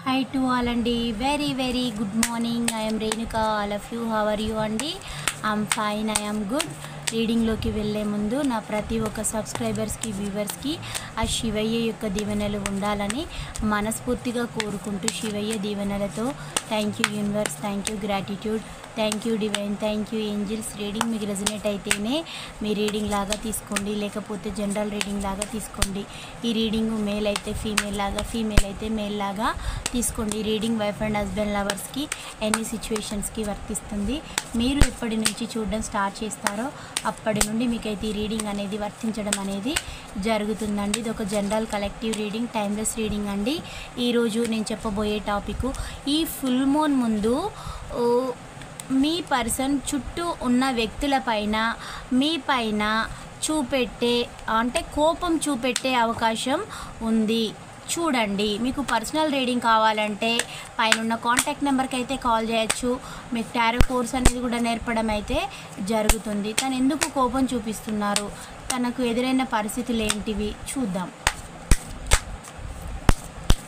Hi to all and very good morning. I am Renuka. All of you, how are you అండి? I'm fine. I am good. రీడింగ్లోకి వెళ్ళే ముందు నా ప్రతి ఒక్క సబ్స్క్రైబర్స్కి వ్యూవర్స్కి ఆ శివయ్య యొక్క దీవెనలు ఉండాలని మనస్ఫూర్తిగా కోరుకుంటూ శివయ్య దీవెనలతో thank you universe, thank you gratitude, thank you divine, thank you angels. Reading మీకు రెజనేట్ అయితేనే మీ రీడింగ్ లాగా తీసుకోండి, లేకపోతే జనరల్ రీడింగ్ లాగా తీసుకోండి. ఈ రీడింగ్ మేల్ అయితే ఫీమేల్ లాగా, ఫీమేల్ అయితే మేల్ లాగా తీసుకోండి. ఈ రీడింగ్ వైఫ్ అండ్ హస్బెండ్ లవర్స్కి ఎన్ని సిచ్యువేషన్స్కి వర్తిస్తుంది. మీరు ఎప్పటి నుంచి చూడడం స్టార్ట్ చేస్తారో అప్పటి నుండి మీకైతే ఈ రీడింగ్ అనేది వర్తించడం అనేది జరుగుతుందండి. ఇది ఒక general collective reading, timeless reading అండి. ఈరోజు నేను చెప్పబోయే టాపిక్, ఈ ఫుల్ మూన్ ముందు మీ పర్సన్ చుట్టూ ఉన్న వ్యక్తుల పైన మీ పైన చూపెట్టే అంటే కోపం చూపెట్టే అవకాశం ఉంది. చూడండి. మీకు పర్సనల్ రీడింగ్ కావాలంటే పైన కాంటాక్ట్ నెంబర్కి అయితే కాల్ చేయొచ్చు. మీకు టారో కోర్స్ అనేది కూడా నేర్పడం అయితే జరుగుతుంది. తను ఎందుకు కోపం చూపిస్తున్నారు, తనకు ఎదురైన పరిస్థితులు ఏంటివి చూద్దాం.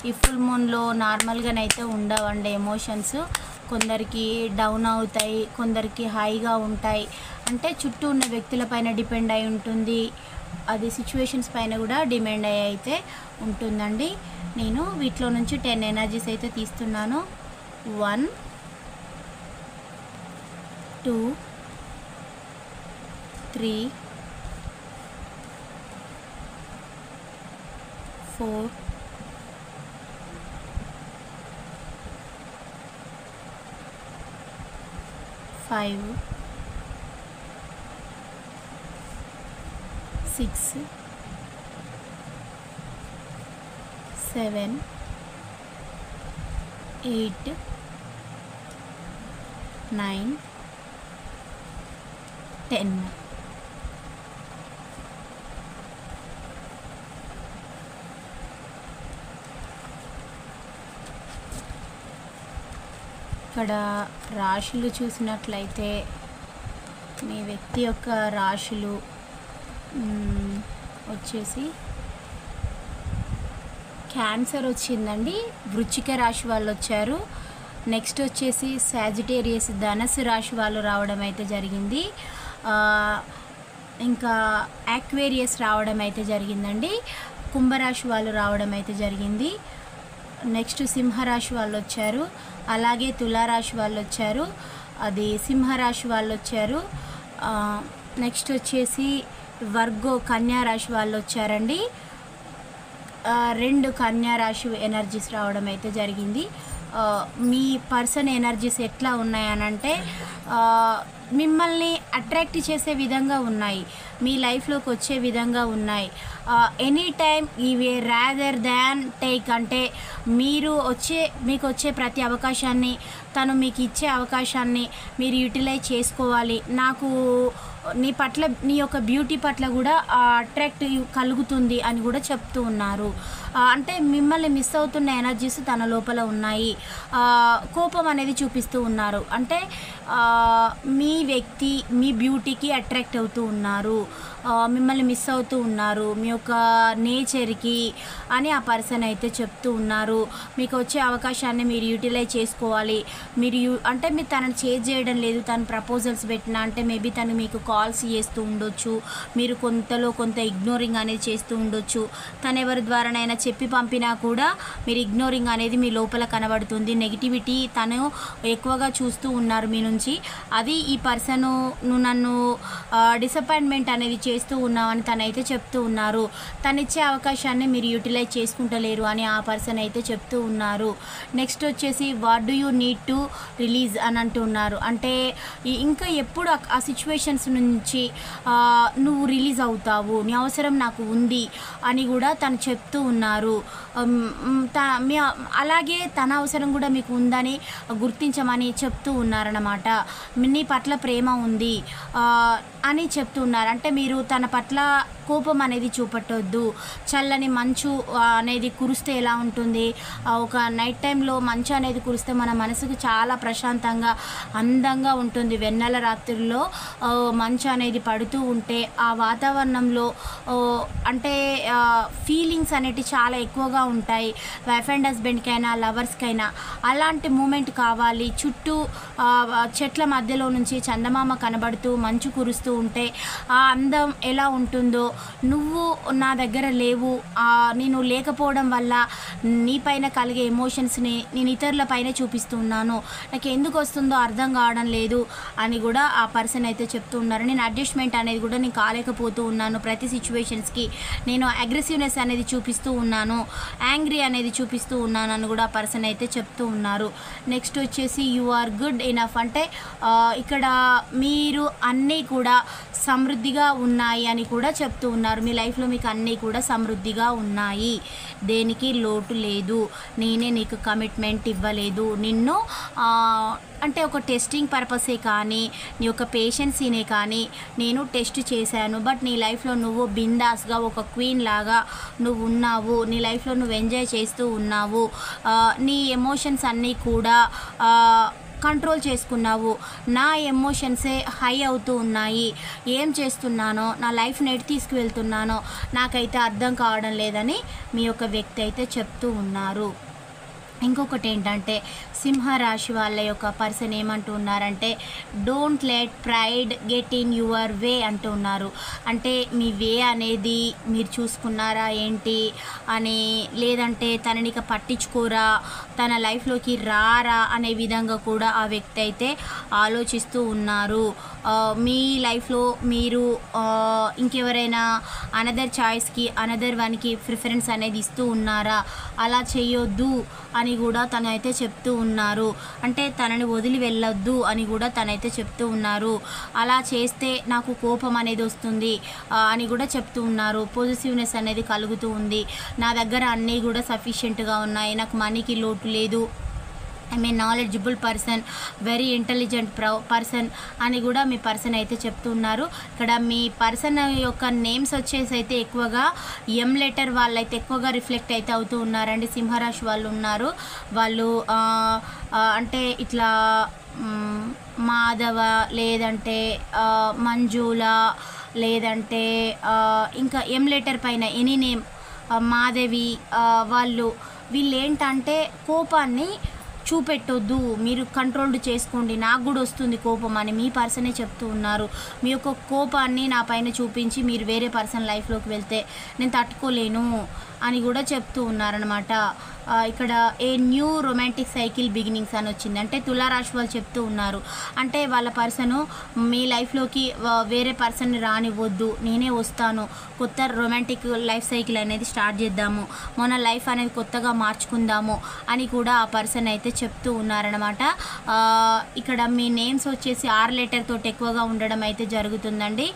ఈ ఫుల్ మూన్లో నార్మల్గానైతే ఉండవండి ఎమోషన్స్. కొందరికి డౌన్ అవుతాయి, కొందరికి హైగా ఉంటాయి. అంటే చుట్టూ ఉన్న వ్యక్తుల పైన డిపెండ్ అయి ఉంటుంది, అది సిచ్యువేషన్స్ పైన కూడా డిపెండ్ అయ్యి అయితే ఉంటుందండి. నేను వీటిలో నుంచి 10 ఎనర్జీస్ అయితే తీస్తున్నాను. 1 2 3 4 5 6 7 8 9 10. ఇక్కడ రాశులు చూసినట్లయితే మీ వ్యక్తి యొక్క రాశులు వచ్చేసి క్యాన్సర్ వచ్చిందండి, వృశ్చిక రాశి వాళ్ళు వచ్చారు. నెక్స్ట్ వచ్చేసి సాజిటేరియస్ ధనస్సు రాశి వాళ్ళు రావడం అయితే జరిగింది. ఇంకా యాక్వేరియస్ రావడం అయితే జరిగిందండి. కుంభరాశి వాళ్ళు రావడం అయితే జరిగింది. నెక్స్ట్ సింహరాశి వాళ్ళు వచ్చారు. అలాగే తులారాశి వాళ్ళు వచ్చారు, అది సింహరాశి వాళ్ళు వచ్చారు. నెక్స్ట్ వచ్చేసి వర్గో కన్యా రాశి వాళ్ళు వచ్చారండి. 2 కన్యా రాశి ఎనర్జీస్ రావడం అయితే జరిగింది. మీ పర్సన్ ఎనర్జీస్ ఎట్లా ఉన్నాయనంటే మిమ్మల్ని అట్రాక్ట్ చేసే విధంగా ఉన్నాయి, మీ లైఫ్లోకి వచ్చే విధంగా ఉన్నాయి. ఎనీ టైమ్ ఇవి రాదర్ దాన్ టేక్, అంటే మీకు వచ్చే ప్రతి అవకాశాన్ని, తను మీకు ఇచ్చే అవకాశాన్ని మీరు యూటిలైజ్ చేసుకోవాలి. నాకు నీ యొక్క బ్యూటీ పట్ల కూడా అట్రాక్ట్ కలుగుతుంది అని కూడా చెప్తూ ఉన్నారు. అంటే మిమ్మల్ని మిస్ అవుతున్న ఎనర్జీస్ తన లోపల ఉన్నాయి. కోపం అనేది చూపిస్తూ ఉన్నారు. అంటే మీ వ్యక్తి మీ బ్యూటీకి అట్రాక్ట్ అవుతూ ఉన్నారు, మిమ్మల్ని మిస్ అవుతూ ఉన్నారు, మీ యొక్క నేచర్కి అని ఆ పర్సన్ అయితే చెప్తూ ఉన్నారు. మీకు వచ్చే అవకాశాన్ని మీరు యూటిలైజ్ చేసుకోవాలి. మీరు తనని చేంజ్ చేయడం లేదు, తను ప్రపోజల్స్ పెట్టినా అంటే మేబీ తను మీకు కాల్స్ చేస్తూ ఉండొచ్చు, మీరు కొంత ఇగ్నోరింగ్ అనేది చేస్తూ ఉండొచ్చు. తను ఎవరి ద్వారానైనా చెప్పి పంపినా కూడా మీరు ఇగ్నోరింగ్ అనేది మీ లోపల కనబడుతుంది. నెగిటివిటీ తను ఎక్కువగా చూస్తూ ఉన్నారు మీ నుంచి. అది ఈ పర్సన్ నన్ను డిసప్పాయింట్మెంట్ అనేది చేస్తూ ఉన్నామని తనైతే చెప్తూ ఉన్నారు. తనిచ్చే అవకాశాన్ని మీరు యూటిలైజ్ చేసుకుంటలేరు అని ఆ పర్సన్ అయితే చెప్తూ ఉన్నారు. నెక్స్ట్ వచ్చేసి what do you need to release అని అంటున్నారు. అంటే ఇంకా ఎప్పుడు ఆ సిచ్యువేషన్స్ నుంచి నువ్వు రిలీజ్ అవుతావు, నీ అవసరం నాకు ఉంది అని కూడా తను చెప్తూ ఉన్నారు. అలాగే తన అవసరం కూడా మీకు ఉందని గుర్తించమని చెప్తూ ఉన్నారన్నమాట. నీ పట్ల ప్రేమ ఉంది అని చెప్తున్నారు. అంటే మీరు తన పట్ల కోపం అనేది చూపెట్టొద్దు. చల్లని మంచు అనేది కురిస్తే ఎలా ఉంటుంది, ఒక నైట్ టైంలో మంచు అనేది కురిస్తే మన మనసుకు చాలా ప్రశాంతంగా అందంగా ఉంటుంది. వెన్నెల రాత్రుల్లో మంచు అనేది పడుతూ ఉంటే ఆ వాతావరణంలో అంటే ఫీలింగ్స్ అనేటివి చాలా ఎక్కువగా ఉంటాయి. వైఫ్ అండ్ హస్బెండ్కైనా లవర్స్కైనా అలాంటి మూమెంట్ కావాలి. చుట్టూ చెట్ల మధ్యలో నుంచి చందమామ కనబడుతూ మంచు కురుస్తూ ఉంటే ఆ అందం ఎలా ఉంటుందో, నువ్వు నా దగ్గర లేవు, నేను లేకపోవడం వల్ల నీపైన కలిగే ఎమోషన్స్ని నేను ఇతరుల పైన చూపిస్తున్నాను, నాకు ఎందుకు వస్తుందో అర్థం కావడం లేదు అని కూడా ఆ పర్సన్ అయితే చెప్తూ ఉన్నారు. నేను అడ్జస్ట్మెంట్ అనేది కూడా నేను కాలేకపోతూ ఉన్నాను, ప్రతి సిచ్యువేషన్స్కి నేను అగ్రెసివ్నెస్ అనేది చూపిస్తూ ఉన్నాను, యాంగ్రీ అనేది చూపిస్తూ ఉన్నాను అని కూడా ఆ పర్సన్ అయితే చెప్తూ ఉన్నారు. నెక్స్ట్ వచ్చేసి యు ఆర్ గుడ్ ఇనఫ్ అంటే ఇక్కడ మీరు అన్నీ కూడా సమృద్ధిగా ఉన్నాయి అని కూడా చెప్తూ ఉన్నారు. మీ లైఫ్లో మీకు అన్నీ కూడా సమృద్ధిగా ఉన్నాయి, దేనికి లోటు లేదు, నేనే నీకు కమిట్మెంట్ ఇవ్వలేదు, నిన్ను అంటే ఒక టెస్టింగ్ పర్పసే కానీ నీ యొక్క పేషెన్సీనే కానీ నేను టెస్ట్ చేశాను. బట్ నీ లైఫ్లో నువ్వు బిందాస్గా ఒక క్వీన్ లాగా నువ్వు ఉన్నావు, నీ లైఫ్లో నువ్వు ఎంజాయ్ చేస్తూ ఉన్నావు, నీ ఎమోషన్స్ అన్నీ కూడా కంట్రోల్ చేసుకున్నావు. నా ఎమోషన్సే హై అవుతూ ఉన్నాయి, ఏం చేస్తున్నానో, నా లైఫ్ నెట్ తీసుకువెళ్తున్నానో నాకైతే అర్థం కావడం లేదని మీ యొక్క వ్యక్తి అయితే చెప్తూ ఉన్నారు. ఇంకొకటి ఏంటంటే సింహరాశి వాళ్ళ యొక్క పర్సన్ ఏమంటూ ఉన్నారంటే don't let pride get in your way అంటూ ఉన్నారు. అంటే మీ వే అనేది మీరు చూసుకున్నారా ఏంటి అని, లేదంటే తననిక పట్టించుకోరా, తన లైఫ్లోకి రారా అనే విధంగా కూడా ఆ వ్యక్తి అయితే ఆలోచిస్తూ ఉన్నారు. మీ లైఫ్లో మీరు ఇంకెవరైనా అనదర్ చాయిస్కి అనదర్ వన్కి ప్రిఫరెన్స్ అనేది ఇస్తూ ఉన్నారా, అలా చేయొద్దు అని కూడా తనైతే చెప్తూ ఉన్నారు. అంటే తనని వదిలి వెళ్ళొద్దు అని కూడా తనైతే చెప్తూ ఉన్నారు. అలా చేస్తే నాకు కోపం అనేది వస్తుంది అని కూడా చెప్తూ ఉన్నారు. పొజిటివ్నెస్ అనేది కలుగుతూ ఉంది, నా దగ్గర అన్నీ కూడా సఫిషియెంట్గా ఉన్నాయి, నాకు మనీకి లోటు లేదు, I mean knowledgeable person, very intelligent person అని కూడా మీ పర్సన్ అయితే చెప్తున్నారు. ఇక్కడ మీ పర్సన్ యొక్క నేమ్స్ వచ్చేసి అయితే ఎక్కువగా ఎం లెటర్ వాళ్ళైతే ఎక్కువగా రిఫ్లెక్ట్ అయితే అవుతూ ఉన్నారండి. సింహరాశి వాళ్ళు ఉన్నారు. వాళ్ళు అంటే ఇట్లా మాధవ, లేదంటే మంజుల, లేదంటే ఇంకా ఎం లెటర్ పైన ఎనీ నేమ్, మాధవి, వీళ్ళు ఏంటంటే కోపాన్ని చూపెట్టొద్దు, మీరు కంట్రోల్డ్ చేసుకోండి, నాకు కూడా వస్తుంది కోపం అని మీ పర్సనే చెప్తూ ఉన్నారు. మీ యొక్క కోపాన్ని నా పైన చూపించి మీరు వేరే పర్సన్ లైఫ్లోకి వెళ్తే నేను తట్టుకోలేను అని కూడా చెప్తూ ఉన్నారనమాట. ఇక్కడ a new romantic cycle beginnings అని వచ్చింది. అంటే తులారాశి వాళ్ళు చెప్తూ ఉన్నారు, అంటే వాళ్ళ పర్సను మీ లైఫ్లోకి వేరే పర్సన్ని రానివ్వద్దు, నేనే వస్తాను, కొత్త రొమాంటిక్ లైఫ్ సైకిల్ అనేది స్టార్ట్ చేద్దాము, మన లైఫ్ అనేది కొత్తగా మార్చుకుందాము అని కూడా ఆ పర్సన్ అయితే చెప్తూ ఉన్నారనమాట. ఇక్కడ మీ నేమ్స్ వచ్చేసి 6 లెటర్ తోటి ఎక్కువగా ఉండడం అయితే జరుగుతుందండి.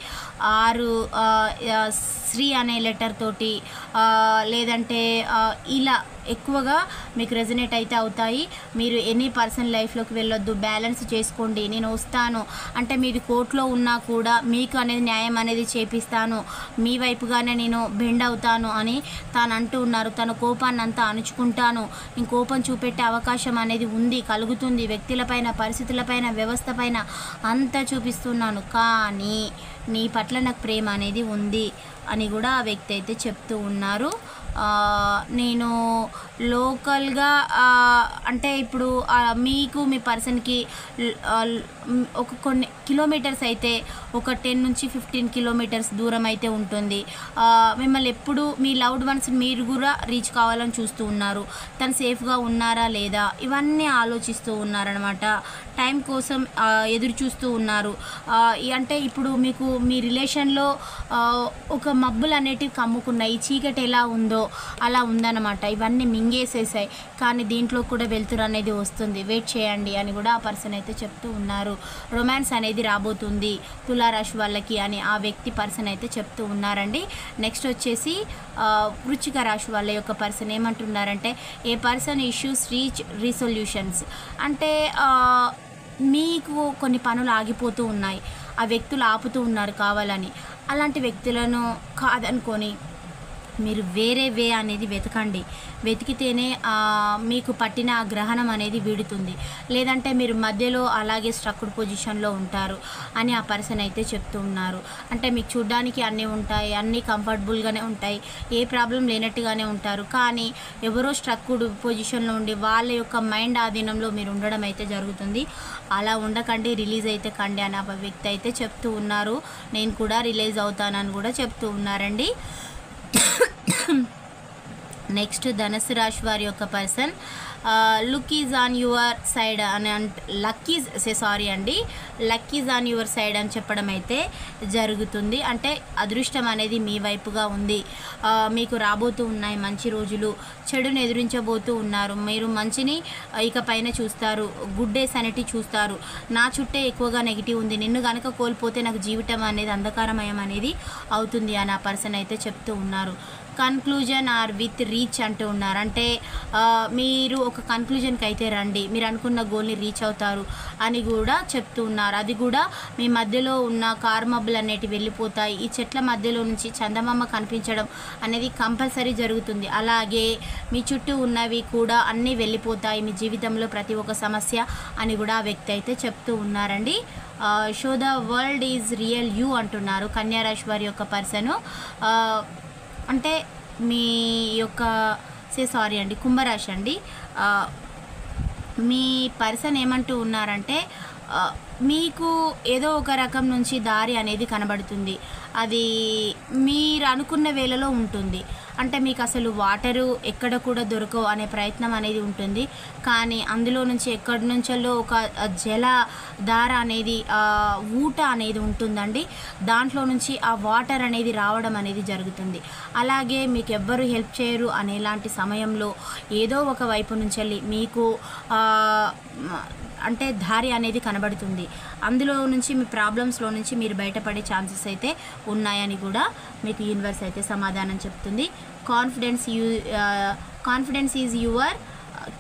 6 శ్రీ అనే లెటర్ తోటి, లేదంటే ఇలా ఎక్కువగా మీకు రెజనేట్ అయితే అవుతాయి. మీరు ఎనీ పర్సన్ లైఫ్లోకి వెళ్ళొద్దు, బ్యాలెన్స్ చేసుకోండి, నేను వస్తాను అంటే మీది కోర్టులో ఉన్నా కూడా మీకు అనేది న్యాయం అనేది చేపిస్తాను, మీ వైపుగానే నేను బెండ్ అవుతాను అని తాను అంటూ ఉన్నారు. తన కోపాన్ని అంతా అణుచుకుంటాను, నేను కోపం చూపెట్టే అవకాశం అనేది ఉంది, కలుగుతుంది, వ్యక్తులపైన, పరిస్థితులపైన, వ్యవస్థ పైన అంతా చూపిస్తున్నాను, కానీ నీ పట్ల నాకు ప్రేమ అనేది ఉంది అని కూడా ఆ వ్యక్తి అయితే చెప్తూ ఉన్నారు. నేను లోకల్గా అంటే ఇప్పుడు మీకు మీ పర్సన్కి ఒక కొన్ని కిలోమీటర్స్ అయితే ఒక 10 నుంచి 15 కిలోమీటర్స్ దూరం అయితే ఉంటుంది. మిమ్మల్ని ఎప్పుడు మీ లవ్డ్ వన్స్ మీరు కూడా రీచ్ కావాలని చూస్తూ ఉన్నారు. తను సేఫ్గా ఉన్నారా లేదా ఇవన్నీ ఆలోచిస్తూ ఉన్నారనమాట. టైం కోసం ఎదురు చూస్తూ ఉన్నారు. అంటే ఇప్పుడు మీకు మీ రిలేషన్లో ఒక మబ్బులు అనేటివి కమ్ముకున్నాయి, చీకటి ఎలా ఉందో అలా ఉందన్నమాట. ఇవన్నీ మింగేసేసాయి, కానీ దీంట్లో కూడా వెలుతురు అనేది వస్తుంది, వెయిట్ చేయండి అని కూడా ఆ పర్సన్ అయితే చెప్తూ ఉన్నారు. రొమాన్స్ అనేది రాబోతుంది తులారాశి వాళ్ళకి అని ఆ వ్యక్తి పర్సన్ అయితే చెప్తూ ఉన్నారండి. నెక్స్ట్ వచ్చేసి వృశ్చిక రాశి వాళ్ళ యొక్క పర్సన్ ఏమంటున్నారంటే ఏ పర్సన్ ఇష్యూస్ రీచ్ రిసొల్యూషన్స్ అంటే మీకు కొన్ని పనులు ఆగిపోతూ ఉన్నాయి, ఆ వ్యక్తులు ఆపుతూ ఉన్నారు కావాలని. అలాంటి వ్యక్తులను కాదనుకొని మీరు వేరే వే అనేది వెతకండి. వెతికితేనే మీకు పట్టిన ఆ గ్రహణం అనేది వీడుతుంది. లేదంటే మీరు మధ్యలో అలాగే స్ట్రక్డ్ పొజిషన్లో ఉంటారు అని ఆ పర్సన్ అయితే చెప్తూ ఉన్నారు. అంటే మీకు చూడ్డానికి అన్నీ ఉంటాయి, అన్నీ కంఫర్టబుల్గానే ఉంటాయి, ఏ ప్రాబ్లం లేనట్టుగానే ఉంటారు. కానీ ఎవరో స్ట్రక్డ్ పొజిషన్లో ఉండి వాళ్ళ యొక్క మైండ్ ఆధీనంలో మీరు ఉండడం అయితే జరుగుతుంది. అలా ఉండకండి, రిలీజ్ అయితే కండి అని ఆ వ్యక్తి అయితే చెప్తూ ఉన్నారు. నేను కూడా రిలీజ్ అవుతానని కూడా చెప్తూ ఉన్నారండి. నెక్స్ట్ ధనుసు రాశి వారి యొక్క person look is on your side అని luck is on your side అని చెప్పడం అయితే జరుగుతుంది. అంటే అదృష్టం అనేది మీ వైపుగా ఉంది. మీకు రాబోతూ ఉన్నాయి మంచి రోజులు, చెడును ఎదురించబోతూ ఉన్నారు. మీరు మంచిని ఇక పైన చూస్తారు, గుడ్ డేస్ అనేటివి చూస్తారు. నా చుట్టే ఎక్కువగా నెగిటివ్ ఉంది, నిన్ను కనుక కోల్పోతే నాకు జీవితం అనేది అంధకారమయం అనేది అవుతుంది అని ఆ పర్సన్ అయితే చెప్తూ ఉన్నారు. కన్క్లూజన్ ఆర్ విత్ రీచ్ అంటూ ఉన్నారు. అంటే మీరు ఒక కన్క్లూజన్కి అయితే రండి, మీరు అనుకున్న గోల్ని రీచ్ అవుతారు అని కూడా చెప్తూ ఉన్నారు. అది కూడా మీ మధ్యలో ఉన్న కార్మబ్బులు అనేటివి వెళ్ళిపోతాయి. ఈ చెట్ల మధ్యలో నుంచి చందమామ కనిపించడం అనేది కంపల్సరీ జరుగుతుంది. అలాగే మీ చుట్టూ ఉన్నవి కూడా అన్నీ వెళ్ళిపోతాయి, మీ జీవితంలో ప్రతి ఒక్క సమస్య అని కూడా ఆ వ్యక్తి అయితే చెప్తూ ఉన్నారండి. Show the world is real you అంటున్నారు కన్యా రాశి వారి యొక్క పర్సను. అంటే మీ యొక్క కుంభరాశి అండి. మీ పర్సన్ ఏమంటూ ఉన్నారంటే మీకు ఏదో ఒక రకం నుంచి దారి అనేది కనబడుతుంది. అది మీరు అనుకున్న వేళలో ఉంటుంది. అంటే మీకు అసలు వాటరు ఎక్కడ కూడా దొరకవు అనే ప్రయత్నం అనేది ఉంటుంది. కానీ అందులో నుంచి ఎక్కడి నుంచో ఒక జల ధార అనేది ఊట అనేది ఉంటుందండి. దాంట్లో నుంచి ఆ వాటర్ అనేది రావడం అనేది జరుగుతుంది. అలాగే మీకు ఎవ్వరు హెల్ప్ చేయరు అనేలాంటి సమయంలో ఏదో ఒక వైపు నుంచి వెళ్ళి మీకు అంటే దారి అనేది కనబడుతుంది. అందులో నుంచి మీ ప్రాబ్లమ్స్లో నుంచి మీరు బయటపడే ఛాన్సెస్ అయితే ఉన్నాయని కూడా మీకు యూనివర్స్ అయితే సమాధానం చెప్తుంది. Confidence is your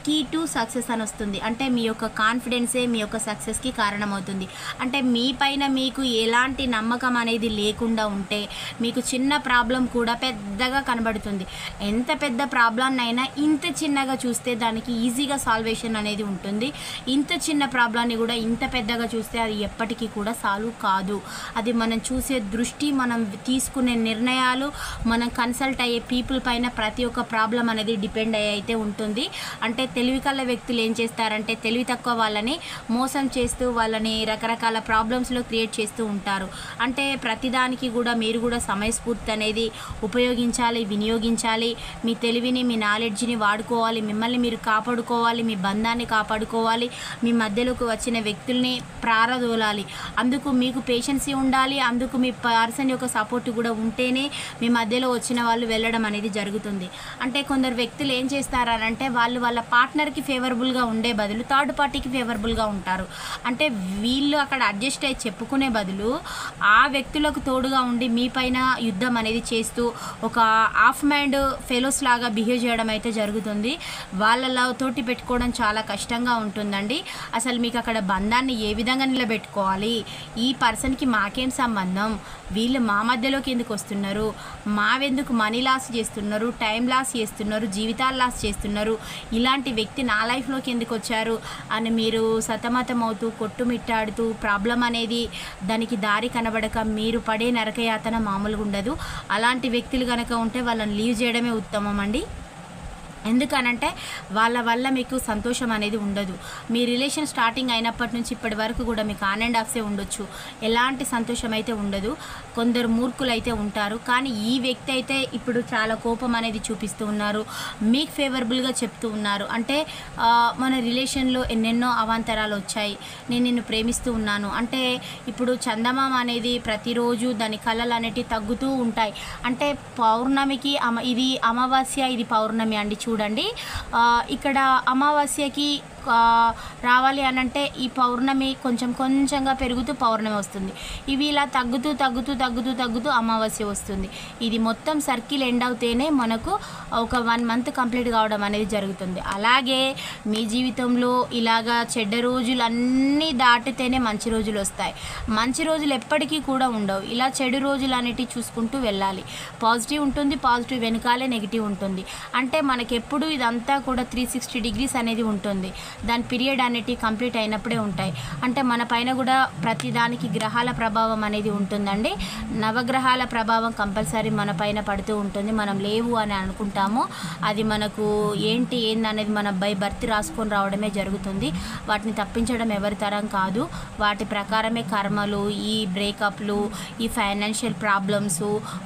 key to success అని వస్తుంది. అంటే మీ యొక్క కాన్ఫిడెన్సే మీ యొక్క సక్సెస్కి కారణమవుతుంది. అంటే మీ పైన మీకు ఎలాంటి నమ్మకం అనేది లేకుండా ఉంటే మీకు చిన్న ప్రాబ్లం కూడా పెద్దగా కనబడుతుంది. ఎంత పెద్ద ప్రాబ్లాన్నైనా ఇంత చిన్నగా చూస్తే దానికి ఈజీగా సాల్వేషన్ అనేది ఉంటుంది. ఇంత చిన్న ప్రాబ్లాన్ని కూడా ఇంత పెద్దగా చూస్తే అది ఎప్పటికీ కూడా సాల్వ్ కాదు. అది మనం చూసే దృష్టి, మనం తీసుకునే నిర్ణయాలు, మనం కన్సల్ట్ అయ్యే పీపుల్ పైన ప్రతి ఒక్క ప్రాబ్లం అనేది డిపెండ్ అయ్యి అయితే ఉంటుంది. అంటే తెలివి కల్ల వ్యక్తులు ఏం చేస్తారంటే తెలివి తక్కువ వాళ్ళని మోసం చేస్తూ వాళ్ళని రకరకాల ప్రాబ్లమ్స్లో క్రియేట్ చేస్తూ ఉంటారు. అంటే ప్రతిదానికి కూడా మీరు కూడా సమయస్ఫూర్తి అనేది ఉపయోగించాలి, వినియోగించాలి. మీ తెలివిని, మీ నాలెడ్జ్ని వాడుకోవాలి, మిమ్మల్ని మీరు కాపాడుకోవాలి, మీ బంధాన్ని కాపాడుకోవాలి, మీ మధ్యలోకి వచ్చిన వ్యక్తుల్ని ప్రారదోలాలి. అందుకు మీకు పేషెన్సీ ఉండాలి. అందుకు మీ పర్సన్ యొక్క సపోర్ట్ కూడా ఉంటేనే మీ మధ్యలో వచ్చిన వాళ్ళు వెళ్ళడం అనేది జరుగుతుంది. అంటే కొందరు వ్యక్తులు ఏం చేస్తారంటే వాళ్ళ పార్ట్నర్కి ఫేవరబుల్గా ఉండే బదులు థర్డ్ పార్టీకి ఫేవరబుల్గా ఉంటారు. అంటే వీళ్ళు అక్కడ అడ్జస్ట్ అయ్యి చెప్పుకునే బదులు ఆ వ్యక్తులకు తోడుగా ఉండి మీ పైన యుద్ధం అనేది చేస్తూ ఒక హాఫ్ మైండ్ ఫెలోస్ లాగా బిహేవ్ చేయడం అయితే జరుగుతుంది. వాళ్ళ తోటి పెట్టుకోవడం చాలా కష్టంగా ఉంటుందండి. అసలు మీకు అక్కడ బంధాన్ని ఏ విధంగా నిలబెట్టుకోవాలి, ఈ పర్సన్కి మాకేం సంబంధం, వీళ్ళు మా మధ్యలోకి ఎందుకు వస్తున్నారు, మావెందుకు మనీ లాస్ చేస్తున్నారు, టైం లాస్ చేస్తున్నారు, జీవితాలు లాస్ చేస్తున్నారు, ఇలాంటి వ్యక్తి నా లైఫ్లోకి ఎందుకు వచ్చారు అని మీరు సతమతం అవుతూ కొట్టుమిట్టాడుతూ ప్రాబ్లం అనేది దానికి దారి కనబడక మీరు పడే నరకయాతన మామూలుగా ఉండదు. అలాంటి వ్యక్తులు కనుక ఉంటే వాళ్ళని లీవ్ చేయడమే ఉత్తమం అండి. ఎందుకనంటే వాళ్ళ వల్ల మీకు సంతోషం అనేది ఉండదు. మీ రిలేషన్ స్టార్టింగ్ అయినప్పటి నుంచి ఇప్పటి వరకు కూడా మీకు ఆన్ అండ్ ఆఫ్సే ఉండొచ్చు, ఎలాంటి సంతోషం అయితే ఉండదు. కొందరు మూర్ఖులు అయితే ఉంటారు. కానీ ఈ వ్యక్తి అయితే ఇప్పుడు చాలా కోపం అనేది చూపిస్తూ ఉన్నారు, మీకు ఫేవరబుల్గా చెప్తూ ఉన్నారు. అంటే మన రిలేషన్లో ఎన్నెన్నో అవాంతరాలు వచ్చాయి, నేను నిన్ను ప్రేమిస్తూ ఉన్నాను. అంటే ఇప్పుడు చందమామ అనేది ప్రతిరోజు దాని కళలు అనేటివి తగ్గుతూ ఉంటాయి. అంటే పౌర్ణమికి ఇది అమావాస్య, ఇది పౌర్ణమి అండి. చూడండి ఇక్కడ అమావాస్యకి రావాలి అనంటే ఈ పౌర్ణమి కొంచెం కొంచెంగా పెరుగుతూ పౌర్ణమి వస్తుంది. ఇవి ఇలా తగ్గుతూ తగ్గుతూ తగ్గుతూ తగ్గుతూ అమావాస్య వస్తుంది. ఇది మొత్తం సర్కిల్ ఎండ్ అవుతేనే మనకు ఒక 1 మంత్ కంప్లీట్ కావడం అనేది జరుగుతుంది. అలాగే మీ జీవితంలో ఇలాగా చెడ్డ రోజులు అన్నీ దాటితేనే మంచి రోజులు వస్తాయి. మంచి రోజులు ఎప్పటికీ కూడా ఉండవు. ఇలా చెడు రోజులు అనేటివి చూసుకుంటూ వెళ్ళాలి. పాజిటివ్ ఉంటుంది, పాజిటివ్ వెనకాలే నెగిటివ్ ఉంటుంది. అంటే మనకెప్పుడు ఇదంతా కూడా 360 డిగ్రీస్ అనేది ఉంటుంది. దాని పీరియడ్ అనేటివి కంప్లీట్ అయినప్పుడే ఉంటాయి. అంటే మన పైన కూడా ప్రతిదానికి గ్రహాల ప్రభావం అనేది ఉంటుందండి. నవగ్రహాల ప్రభావం కంపల్సరీ మన పైన పడుతూ ఉంటుంది. మనం లేవు అని అనుకుంటాము, అది మనకు ఏందనేది మన బై బర్త్ రాసుకొని రావడమే జరుగుతుంది. వాటిని తప్పించడం ఎవరి తరం కాదు. వాటి ప్రకారమే కర్మలు, ఈ బ్రేకప్లు, ఈ ఫైనాన్షియల్ ప్రాబ్లమ్స్,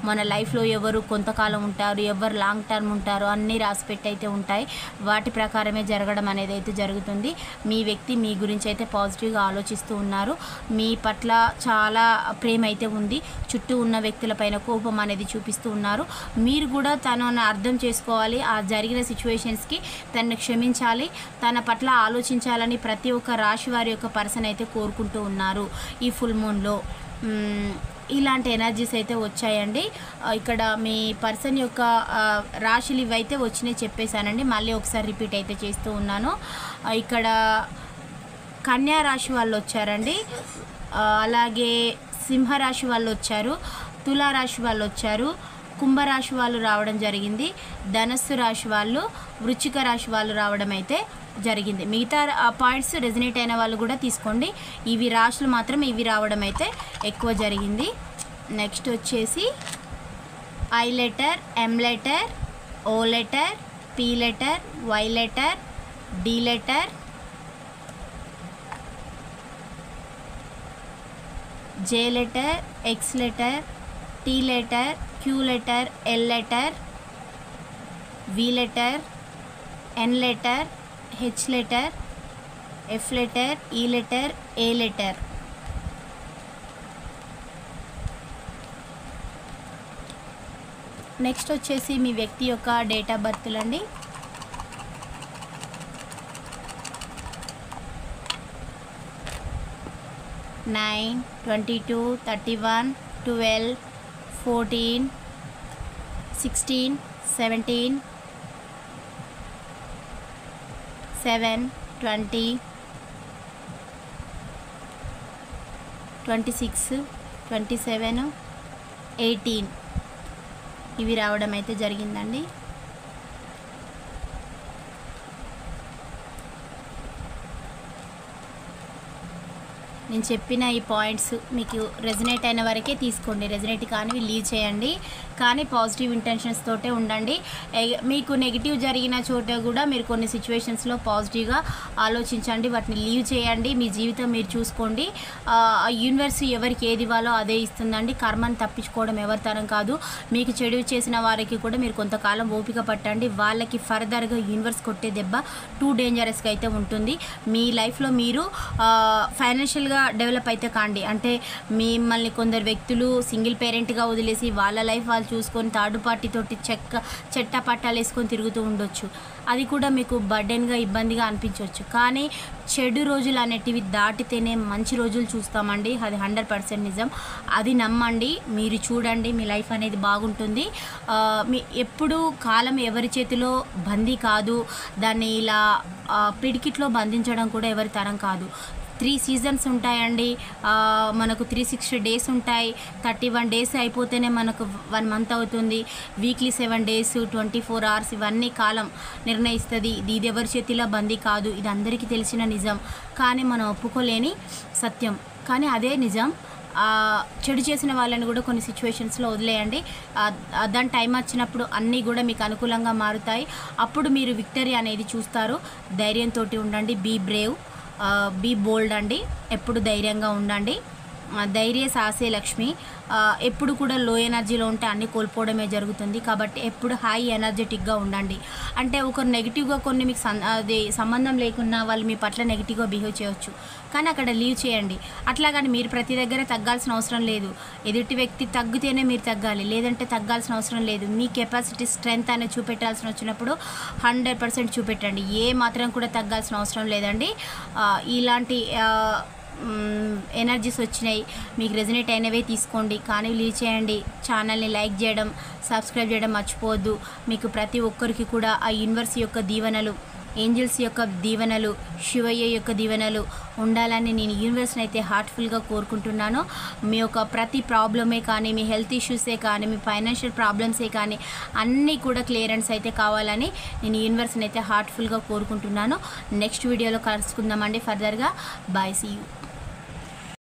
మన లైఫ్లో ఎవరు కొంతకాలం ఉంటారు, ఎవరు లాంగ్ టర్మ్ ఉంటారు అన్నీ రాసిపెట్టి అయితే ఉంటాయి. వాటి ప్రకారమే జరగడం అనేది అయితే జరుగుతుంది. మీ వ్యక్తి మీ గురించి అయితే పాజిటివ్గా ఆలోచిస్తూ ఉన్నారు. మీ పట్ల చాలా ప్రేమ అయితే ఉంది. చుట్టూ ఉన్న వ్యక్తుల పైన కోపం అనేది చూపిస్తూ ఉన్నారు. మీరు కూడా తనను అర్థం చేసుకోవాలి. ఆ జరిగిన సిచ్యువేషన్స్కి తనను క్షమించాలి, తన పట్ల ఆలోచించాలని ప్రతి ఒక్క రాశి వారి యొక్క పర్సన్ అయితే కోరుకుంటూ ఉన్నారు. ఈ ఫుల్ మూన్లో ఇలాంటి ఎనర్జీస్ అయితే వచ్చాయండి. ఇక్కడ మీ పర్సన్ యొక్క రాశులు ఇవైతే వచ్చినాయి చెప్పేశానండి. మళ్ళీ ఒకసారి రిపీట్ అయితే చేస్తూ ఉన్నాను. ఇక్కడ కన్యా రాశి వాళ్ళు వచ్చారండి, అలాగే సింహరాశి వాళ్ళు వచ్చారు, తులారాశి వాళ్ళు వచ్చారు, కుంభరాశి వాళ్ళు రావడం జరిగింది, ధనస్సు రాశి వాళ్ళు, వృశ్చిక రాశి వాళ్ళు రావడం అయితే జరిగింది. మిగతా పాయింట్స్ రెజనేట్ అయిన వాళ్ళు కూడా తీసుకోండి. ఇవి రాశులు మాత్రం ఇవి రావడం అయితే ఎక్కువ జరిగింది. నెక్స్ట్ వచ్చేసి I letter, M letter, O letter, P letter, Y letter, D letter, J letter, X letter, T letter, Q letter, L letter, V letter, N letter, H letter, F letter, E letter, A letter. Next వచ్చేసి మీ వ్యక్తి యొక్క date of బర్త్లండి. 9, 22, 31, 12, 14, 16, 17, 7, 20, 26, 27, 18 ఇవి రావడం అయితే జరిగిందండి. నేను చెప్పిన ఈ పాయింట్స్ మీకు రెజనేట్ అయిన వరకే తీసుకోండి. రెజనేట్ కానివి లీవ్ చేయండి, కానీ పాజిటివ్ ఇంటెన్షన్స్ తోటే ఉండండి. మీకు నెగిటివ్ జరిగిన చోట కూడా మీరు కొన్ని సిచ్యువేషన్స్లో పాజిటివ్గా ఆలోచించండి, వాటిని లీవ్ చేయండి. మీ జీవితం మీరు చూసుకోండి. యూనివర్స్ ఎవరికి ఏది ఇవ్వాలో అదే ఇస్తుందండి. కర్మని తప్పించుకోవడం ఎవరి తరం కాదు. మీకు చెడు చేసిన వారికి కూడా మీరు కొంతకాలం ఓపిక పట్టండి. వాళ్ళకి ఫర్దర్గా యూనివర్స్ కొట్టే దెబ్బ టూ డేంజరస్గా అయితే ఉంటుంది. మీ లైఫ్లో మీరు ఫైనాన్షియల్గా డెవలప్ అయితే కాండి. అంటే మిమ్మల్ని కొందరు వ్యక్తులు సింగిల్ పేరెంట్గా వదిలేసి వాళ్ళ లైఫ్ వాళ్ళు చూసుకొని థర్డ్ పార్టీ తోటి చెట్ట పట్టాలు వేసుకొని తిరుగుతూ ఉండొచ్చు. అది కూడా మీకు బర్డెన్గా ఇబ్బందిగా అనిపించవచ్చు. కానీ చెడు రోజులు అనేటివి దాటితేనే మంచి రోజులు చూస్తామండి. అది 100% నిజం. అది నమ్మండి, మీరు చూడండి, మీ లైఫ్ అనేది బాగుంటుంది. మీ ఎప్పుడు కాలం ఎవరి చేతిలో బందీ కాదు. దాన్ని ఇలా పిడికిట్లో బంధించడం కూడా ఎవరి తరం కాదు. 3 సీజన్స్ ఉంటాయండి. మనకు 360 డేస్ ఉంటాయి. 31 డేస్ అయిపోతేనే మనకు 1 మంత్ అవుతుంది. వీక్లీ 7 డేస్, 24 అవర్స్ ఇవన్నీ కాలం నిర్ణయిస్తుంది. ఇది ఎవరి చేతిలో బందీ కాదు. ఇది అందరికీ తెలిసిన నిజం, కానీ మనం ఒప్పుకోలేని సత్యం. కానీ అదే నిజం. చెడు చేసిన వాళ్ళని కూడా కొన్ని సిచ్యువేషన్స్లో వదిలేయండి. దాని టైం వచ్చినప్పుడు అన్నీ కూడా మీకు అనుకూలంగా మారుతాయి. అప్పుడు మీరు విక్టరీ అనేది చూస్తారు. ధైర్యంతో ఉండండి. బీ బ్రేవ్, బీ బోల్డ్ అండి. ఎప్పుడు ధైర్యంగా ఉండండి. ధైర్య సాహసే లక్ష్మి. ఎప్పుడు కూడా లో ఎనర్జీలో ఉంటే అన్నీ కోల్పోవడమే జరుగుతుంది. కాబట్టి ఎప్పుడు హై ఎనర్జెటిక్గా ఉండండి. అంటే ఒకరు నెగిటివ్గా కొన్ని మీకు అది సంబంధం లేకున్నా వాళ్ళు మీ పట్ల నెగిటివ్గా బిహేవ్ చేయవచ్చు, కానీ అక్కడ లీవ్ చేయండి. అట్లా కానీ మీరు ప్రతి దగ్గర తగ్గాల్సిన అవసరం లేదు. ఎదుటి వ్యక్తి తగ్గితేనే మీరు తగ్గాలి, లేదంటే తగ్గాల్సిన అవసరం లేదు. మీ కెపాసిటీ స్ట్రెంగ్త్ అనేది చూపెట్టాల్సిన వచ్చినప్పుడు 100% చూపెట్టండి. ఏ మాత్రం కూడా తగ్గాల్సిన అవసరం లేదండి. ఇలాంటి ఎనర్జీస్ వచ్చినాయి, మీకు రెజనేట్ అయినవే తీసుకోండి, కానీ లీవ్ చేయండి. ఛానల్ని లైక్ చేయడం, సబ్స్క్రైబ్ చేయడం మర్చిపోవద్దు. మీకు ప్రతి ఒక్కరికి కూడా ఆ యూనివర్స్ యొక్క దీవెనలు, ఏంజల్స్ యొక్క దీవెనలు, శివయ్య యొక్క దీవెనలు ఉండాలని నేను యూనివర్స్ని అయితే హార్ట్ఫుల్గా కోరుకుంటున్నాను. మీ యొక్క ప్రతి ప్రాబ్లమే కానీ, మీ హెల్త్ ఇష్యూసే కానీ, మీ ఫైనాన్షియల్ ప్రాబ్లమ్సే కానీ అన్నీ కూడా క్లియరెన్స్ అయితే కావాలని నేను యూనివర్స్ని అయితే హార్ట్ఫుల్గా కోరుకుంటున్నాను. నెక్స్ట్ వీడియోలో కలుసుకుందామండి ఫర్దర్గా. Bye, see you.